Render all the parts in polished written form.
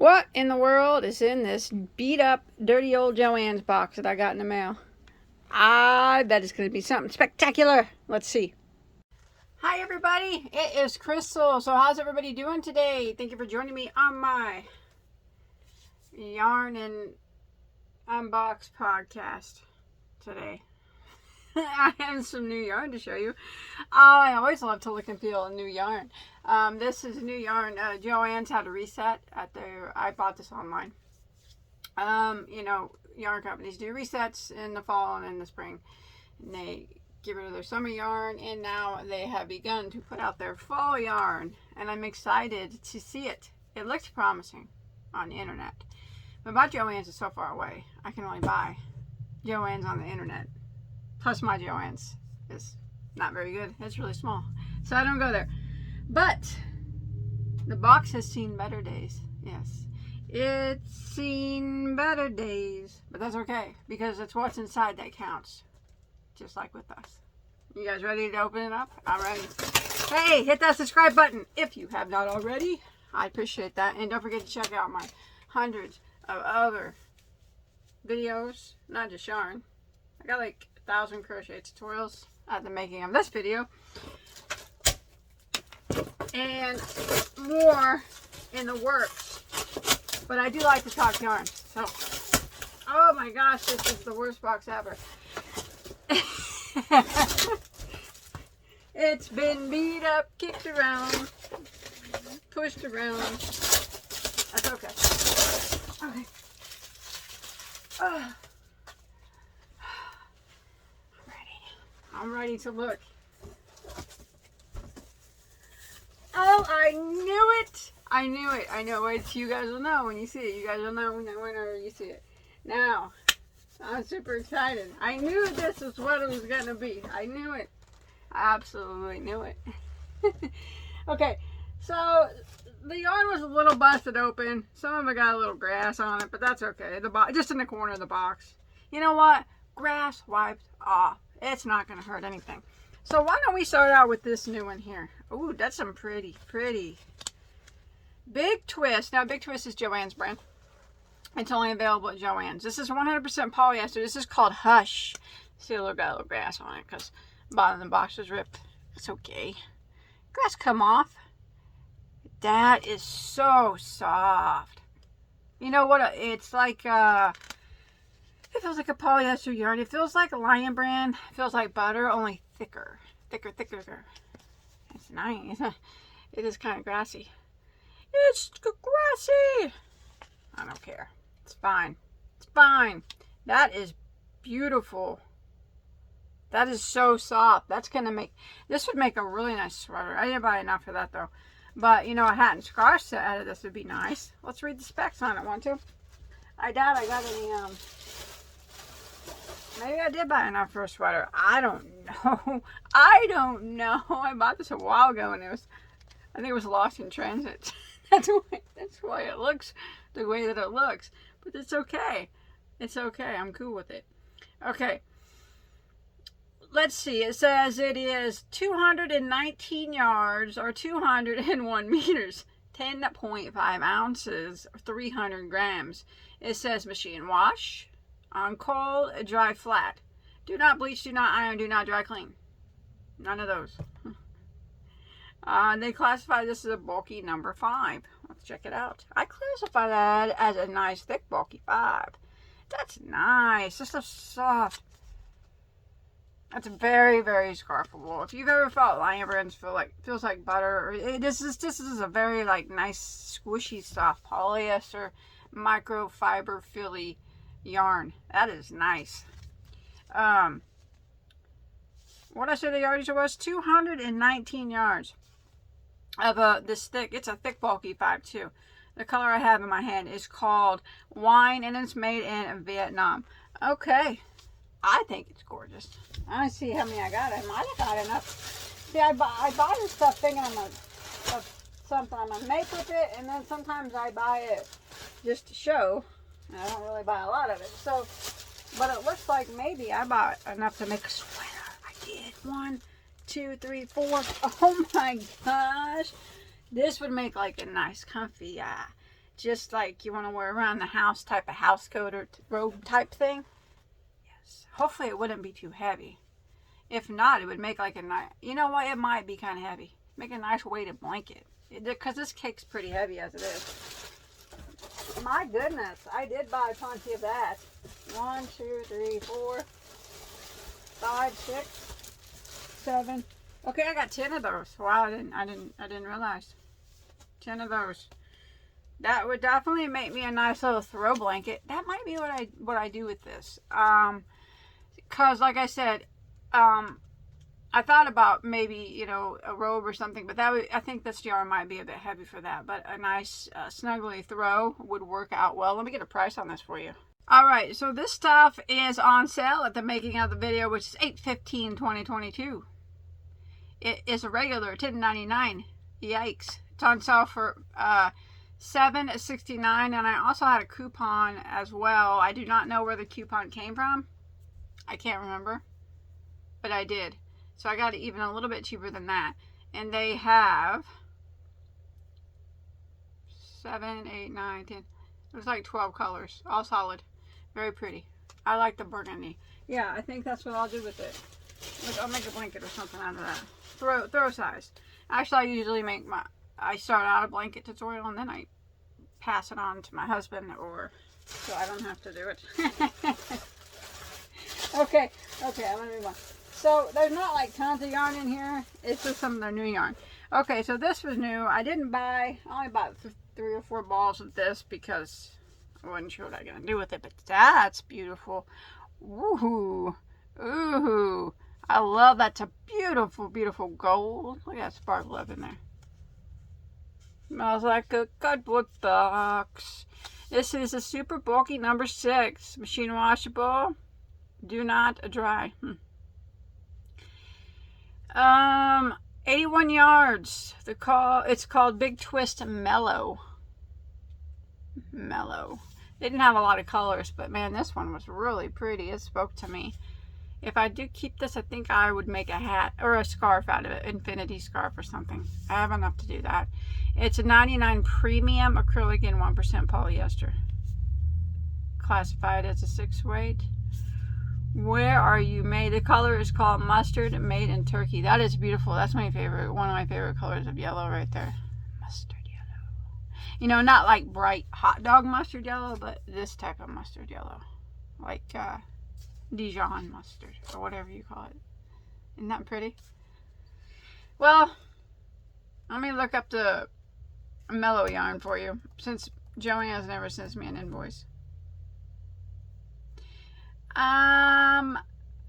What in the world is in this beat up, dirty old JoAnns box that I got in the mail? I bet it's going to be something spectacular. Let's see. Hi everybody, it is Crystal. So how's everybody doing today? Thank you for joining me on my yarn and unbox podcast today. I have some new yarn to show you. I always love to look and feel a new yarn. This is a new yarn. JoAnns had a reset at their. I bought this online. You know, yarn companies do resets in the fall and in the spring, and they get rid of their summer yarn. And now they have begun to put out their fall yarn, and I'm excited to see it. It looks promising on the internet, but my JoAnns is so far away. I can only buy JoAnns on the internet. Plus my JoAnns is not very good. It's really small. So I don't go there. But the box has seen better days. Yes. It's seen better days. But that's okay. Because it's what's inside that counts. Just like with us. You guys ready to open it up? I'm ready. Hey, hit that subscribe button if you have not already. I appreciate that. And don't forget to check out my hundreds of other videos. Not just yarn. I got like 1,000 crochet tutorials at the making of this video, and more in the works. But I do like to talk yarn. So, oh my gosh, this is the worst box ever. It's been beat up, kicked around, pushed around. That's okay. Okay. I'm ready to look. Oh, I knew it! I knew it. I know it. You guys will know when you see it. You guys will know whenever you see it. Now, I'm super excited. I knew this was what it was going to be. I knew it. I absolutely knew it. Okay, so the yarn was a little busted open. Some of it got a little grass on it, but that's okay. Just in the corner of the box. You know what? Grass wiped off. It's not going to hurt anything. So why don't we start out with this new one here. Ooh, that's some pretty Big Twist. Now, Big Twist is JoAnns brand. It's only available at JoAnns. This is 100% polyester. This is called Hush. See, got a little grass on it because the bottom of the box is ripped. It's okay. Grass come off. That is so soft. You know what? It's like... it feels like a polyester yarn. It feels like a Lion brand. It feels like butter, only thicker. Thicker. It's nice. It is kind of grassy. It's grassy. I don't care. It's fine. It's fine. That is beautiful. That is so soft. That's going to make... This would make a really nice sweater. I didn't buy enough for that, though. But, you know, a hat and scarf set out of this would be nice. Let's read the specs on it. Want to? I doubt I got any... Maybe I did buy enough for a sweater. I don't know. I don't know. I bought this a while ago and I think it was lost in transit. That's why it looks the way that it looks. But it's okay. It's okay. I'm cool with it. Okay. Let's see. It says it is 219 yards or 201 meters. 10.5 ounces, 300 grams. It says machine wash. On cold, dry flat. Do not bleach, do not iron, do not dry clean. None of those. They classify this as a bulky number 5. Let's check it out. I classify that as a nice, thick, bulky 5. That's nice. This is soft. That's very, very scarfable. If you've ever felt Lion brands feels like butter, this is a very like nice, squishy, soft polyester, microfiber, frilly yarn. That is nice. What I said the yardage was 219 yards of this thick. It's a thick, bulky 5 too. The color I have in my hand is called Wine, and it's made in Vietnam. Okay, I think it's gorgeous. I see how many I got. I might have got enough. See, I buy this stuff thinking something I'm gonna make with it, and then sometimes I buy it just to show. I don't really buy a lot of it. So, but it looks like maybe I bought enough to make a sweater. I did. 1, 2, 3, 4. Oh my gosh. This would make like a nice comfy just like you want to wear around the house, type of house coat or robe type thing. Yes. Hopefully it wouldn't be too heavy. If not, it would make like a nice, you know what, it might be kind of heavy. Make a nice weighted blanket. Because this cake's pretty heavy as it is. My goodness, I did buy plenty of that. 1, 2, 3, 4, 5, 6, 7. Okay, I got 10 of those. Wow, I didn't realize. 10 of those. That would definitely make me a nice little throw blanket. That might be what I do with this. Cause like I said, I thought about maybe, you know, a robe or something, but I think this yarn might be a bit heavy for that. But a nice snuggly throw would work out well. Let me get a price on this for you. All right, so this stuff is on sale at the making of the video, which is 8/15/2022. It is a regular $10.99. Yikes! It's on sale for $7.69, and I also had a coupon as well. I do not know where the coupon came from. I can't remember, but I did. So I got it even a little bit cheaper than that. And they have 7, 8, 9, 10. It was like 12 colors. All solid. Very pretty. I like the burgundy. Yeah, I think that's what I'll do with it. Like, I'll make a blanket or something out of that. Throw size. Actually, I usually I start out a blanket tutorial and then I pass it on to my husband, or so I don't have to do it. Okay, I'm gonna move on. So there's not like tons of yarn in here. It's just some of their new yarn. Okay, so this was new. I only bought 3 or 4 balls of this because I wasn't sure what I was gonna do with it. But that's beautiful. Woohoo! Ooh! I love that. It's a beautiful, beautiful gold. Look at that sparkle up in there. Smells like a cardboard box. This is a super bulky number 6. Machine washable. Do not dry. 81 yards. It's called Big Twist Mellow. Mellow. They didn't have a lot of colors, but man, this one was really pretty. It spoke to me. If I do keep this, I think I would make a hat or a scarf out of it. Infinity scarf or something. I have enough to do that. It's a 99 premium acrylic and 1% polyester. Classified as a 6 weight. Where are you made? The color is called Mustard, made in Turkey. That is beautiful. That's my favorite. One of my favorite colors of yellow right there. Mustard yellow. You know, not like bright hot dog mustard yellow, but this type of mustard yellow. Like Dijon mustard, or whatever you call it. Isn't that pretty? Well, let me look up the mellow yarn for you, since JoAnns never sends me an invoice.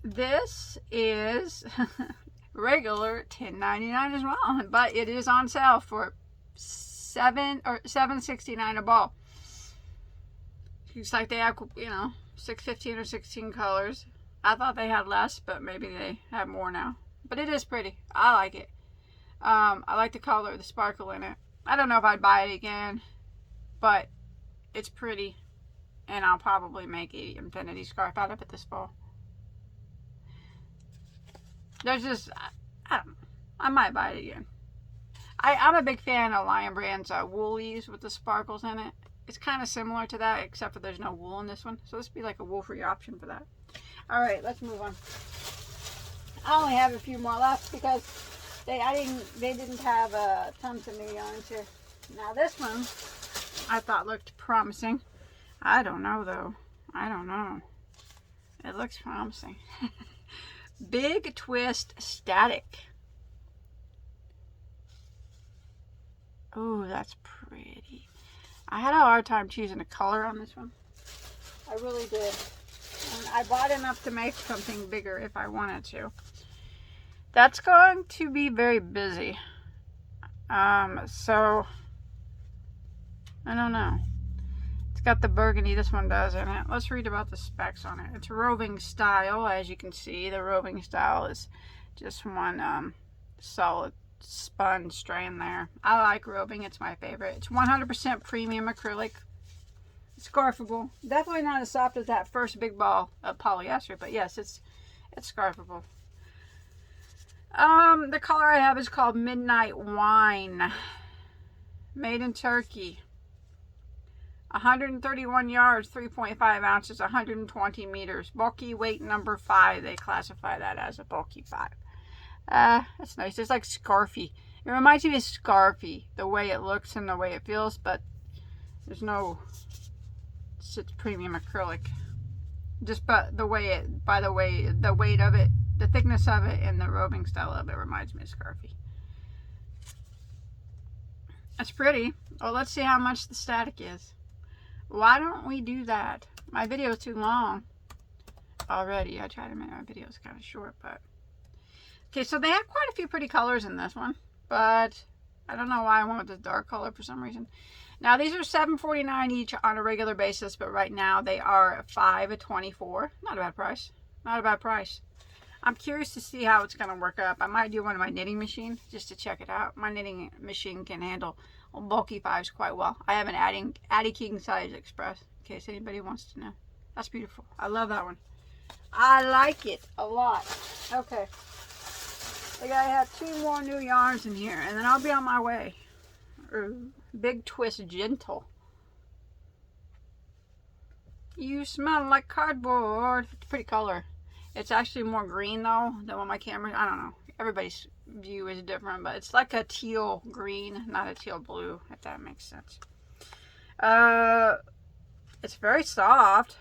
This is regular $10.99 as well, but it is on sale for $7.69 a ball. Looks like they have, you know, 6, 15, or 16 colors. I thought they had less, but maybe they have more now. But it is pretty. I like it. I like the color, the sparkle in it. I don't know if I'd buy it again, but it's pretty. And I'll probably make an infinity scarf out of it this fall. There's just, I don't know. I might buy it again. I'm a big fan of Lion Brand's woolies with the sparkles in it. It's kind of similar to that, except for there's no wool in this one. So this would be like a wool-free option for that. All right, let's move on. I only have a few more left because they didn't have tons of new yarns here. Now this one I thought looked promising. I don't know though. I don't know. It looks promising. Big Twist Static. Ooh, that's pretty. I had a hard time choosing a color on this one. I really did. And I bought enough to make something bigger if I wanted to. That's going to be very busy. So I don't know. It's got the burgundy, this one does in it. Let's read about the specs on it. It's roving style, as you can see. The roving style is just one solid spun strand there. I like roving, it's my favorite. It's 100% premium acrylic. Scarfable. Definitely not as soft as that first big ball of polyester, but yes, it's scarfable. The color I have is called Midnight Wine. Made in Turkey. 131 yards, 3.5 ounces, 120 meters. Bulky weight number 5. They classify that as a bulky 5. That's nice. It's like scarfy. It reminds me of scarfy, the way it looks and the way it feels, but there's no, it's premium acrylic. Just but the way it, by the way, the weight of it, the thickness of it, and the roving style of it reminds me of scarfy. That's pretty. Well, let's see how much the static is. Why don't we do that? My video is too long already. I try to make my videos kind of short, but okay. So they have quite a few pretty colors in this one, but I don't know why I went with this dark color for some reason. Now these are $7.49 each on a regular basis, but right now they are $5.24. Not a bad price. Not a bad price. I'm curious to see how it's going to work up. I might do one of my knitting machine just to check it out. My knitting machine can handle bulky 5s quite well. I have an Addy King size express in case anybody wants to know. That's beautiful. I love that one. I like it a lot. Okay. I think I have 2 more new yarns in here and then I'll be on my way. Big Twist Gentle. You smell like cardboard. It's a pretty color. It's actually more green though than what my camera, I don't know. Everybody's view is different, but it's like a teal green, not a teal blue, if that makes sense. It's very soft.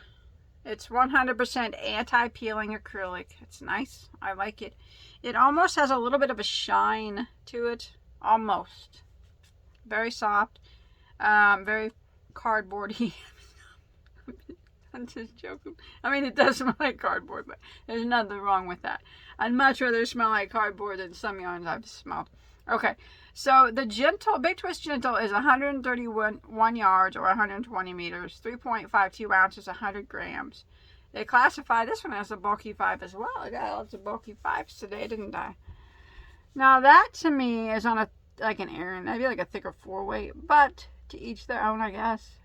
It's 100% anti-peeling acrylic. It's nice. I like it. It almost has a little bit of a shine to it. Almost. Very soft. Very cardboardy. I'm just joking. I mean, it does smell like cardboard, but there's nothing wrong with that. I'd much rather smell like cardboard than some yarns I've smelled. Okay, so the Big Twist Gentle is 131 yards or 120 meters, 3.52 ounces, 100 grams. They classify this one as a bulky 5 as well. I got lots of bulky 5s today, didn't I? Now that to me is on like an Aran. That'd be like a thicker 4 weight, but to each their own, I guess.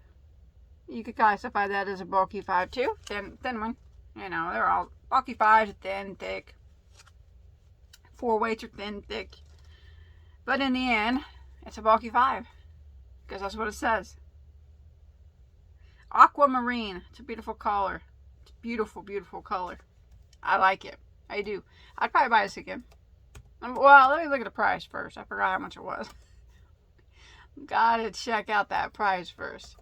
You could classify that as a bulky 5 too. Thin one. You know, they're all bulky 5s, thin, thick. 4 weights are thin, thick. But in the end, it's a bulky 5. Because that's what it says. Aquamarine. It's a beautiful color. It's a beautiful, beautiful color. I like it. I do. I'd probably buy this again. Well, let me look at the price first. I forgot how much it was. Gotta check out that price first.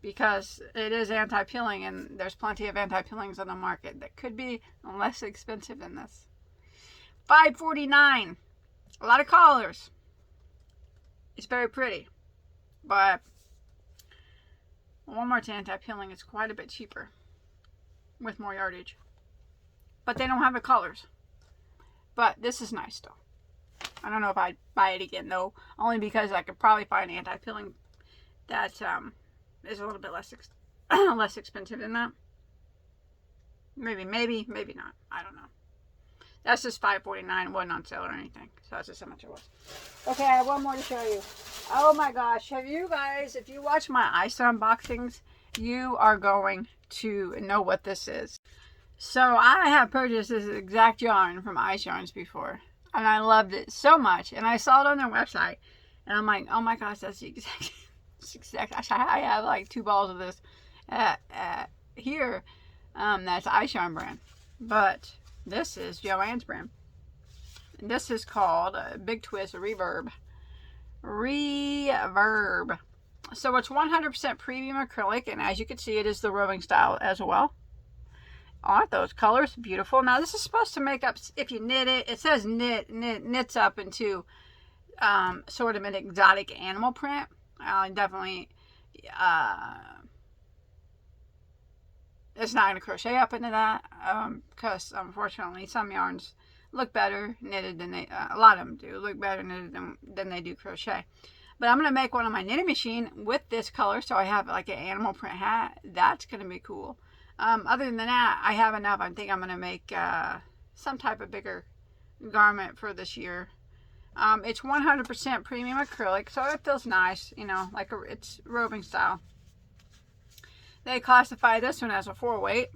Because it is anti-peeling and there's plenty of anti-peelings on the market that could be less expensive than this. $5.49. A lot of colors. It's very pretty. But Walmart's anti-peeling is quite a bit cheaper with more yardage. But they don't have the colors. But this is nice though. I don't know if I'd buy it again though. Only because I could probably find anti-peeling that is a little bit less less expensive than that. Maybe not. I don't know. That's just $5.49. It wasn't on sale or anything. So that's just how much it was. Okay, I have one more to show you. Oh my gosh. Have you guys, if you watch my ice unboxings, you are going to know what this is. So I have purchased this exact yarn from Ice Yarns before. And I loved it so much. And I saw it on their website. And I'm like, oh my gosh, that's the exact. I have like 2 balls of this here. That's Ice Yarn brand. But this is JoAnns brand. And this is called Big Twist Reverb. Reverb. So it's 100% premium acrylic. And as you can see, it is the roving style as well. Aren't those colors beautiful? Now this is supposed to make up, if you knit it, it says knits up into sort of an exotic animal print. Definitely, it's not going to crochet up into that because unfortunately some yarns look better knitted than they, a lot of them do look better knitted than they do crochet. But I'm going to make one on my knitting machine with this color, so I have like an animal print hat. That's going to be cool. Other than that, I have enough. I think I'm going to make some type of bigger garment for this year. It's 100% premium acrylic, so it feels nice, you know, like it's roving style. They classify this one as a 4 weight.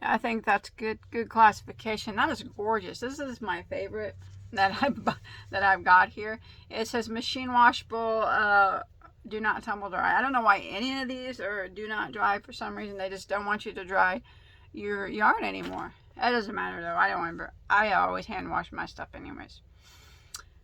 I think that's good classification. That is gorgeous. This is my favorite that I've got here. It says machine washable do not tumble dry. I don't know why any of these are do not dry for some reason. They just don't want you to dry your yarn anymore. That doesn't matter though. I always hand wash my stuff anyways.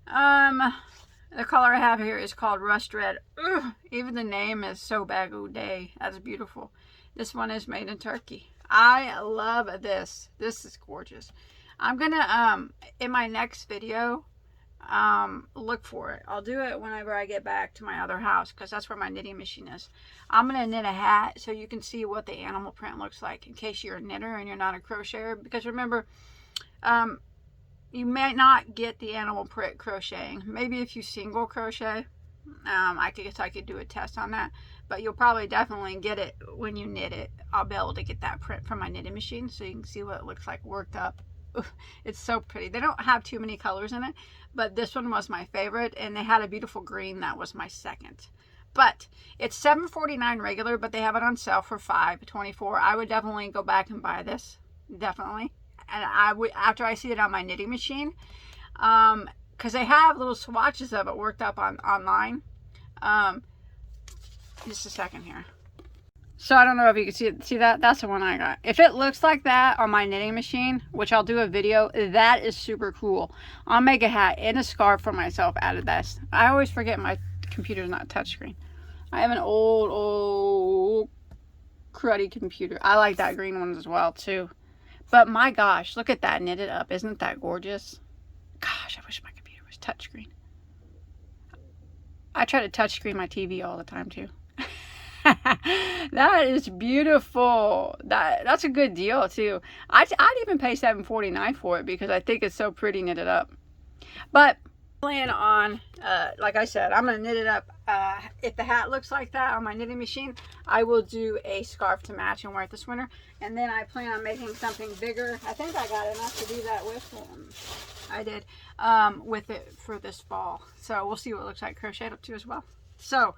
The color I have here is called Rust Red. Ugh, even the name is so Bagoday. That's beautiful. This one is made in Turkey. I love this. This is gorgeous. I'm gonna in my next video look for it. I'll do it whenever I get back to my other house because that's where my knitting machine is. I'm gonna knit a hat so you can see what the animal print looks like in case you're a knitter and you're not a crocheter, because remember, you may not get the animal print crocheting. Maybe if you single crochet, I guess I could do a test on that, but you'll probably definitely get it when you knit it. I'll be able to get that print from my knitting machine so you can see what it looks like worked up. It's so pretty. They don't have too many colors in it, but this one was my favorite, and they had a beautiful green that was my second. But it's $7.49 regular, but they have it on sale for $5.24. I would definitely go back and buy this, definitely. And I would, after I see it on my knitting machine, because they have little swatches of it worked up online. Just a second here. So I don't know if you can see that. That's the one I got. If it looks like that on my knitting machine, which I'll do a video, that is super cool. I'll make a hat and a scarf for myself out of this. I always forget my computer's not touchscreen. I have an old cruddy computer. I like that green one as well too. But my gosh, look at that knitted up. Isn't that gorgeous? Gosh, I wish my computer was touchscreen. I try to touchscreen my TV all the time too. That is beautiful. That's a good deal too. I'd even pay $7.49 for it because I think it's so pretty knitted up. But plan on, like I said, I'm gonna knit it up. If the hat looks like that on my knitting machine, I will do a scarf to match and wear it this winter. And then I plan on making something bigger. I think I got enough to do that with. I did with it for this fall. So we'll see what it looks like crocheted up to as well. So.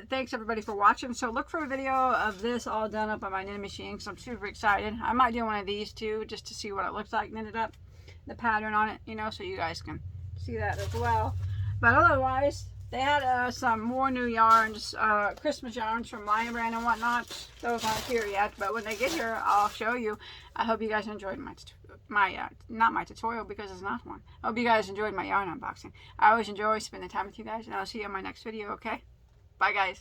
Thanks everybody for watching. So look for a video of this all done up on my knitting machine because I'm super excited. I might do one of these too just to see what it looks like knitted up, the pattern on it, you know, so you guys can see that as well. But otherwise, they had some more new yarns, Christmas yarns from Lion Brand and whatnot. Those aren't here yet, but when they get here, I'll show you. I hope you guys enjoyed not my tutorial because it's not one. I hope you guys enjoyed my yarn unboxing. I always enjoy spending time with you guys, and I'll see you in my next video, okay? Bye, guys.